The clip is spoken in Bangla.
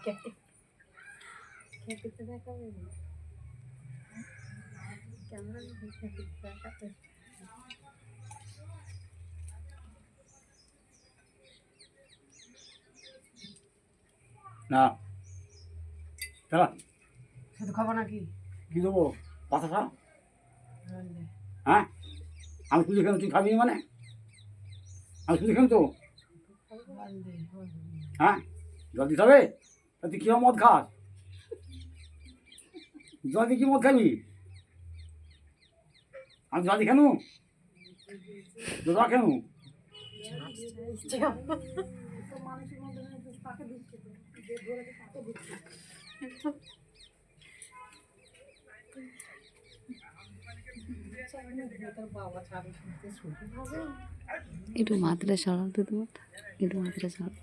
খেতে দেখাবে ক্যামেরা দেখাতে না চলো শুধু খাবো নাকি কি দেবো কথা খা হ্যাঁ আমি শুধু খেলাম তুই খাবি মানে আমি শুধু খেলাম তো হ্যাঁ জল দিতে হবে তা তুই কীভাবে মদ খাস জল দিয়ে কি মদ খাবি আমি জল দিয়ে খেলু জল খেলু একটু মাত্রা সরাতে তোমার একটু মাত্রা সরাতে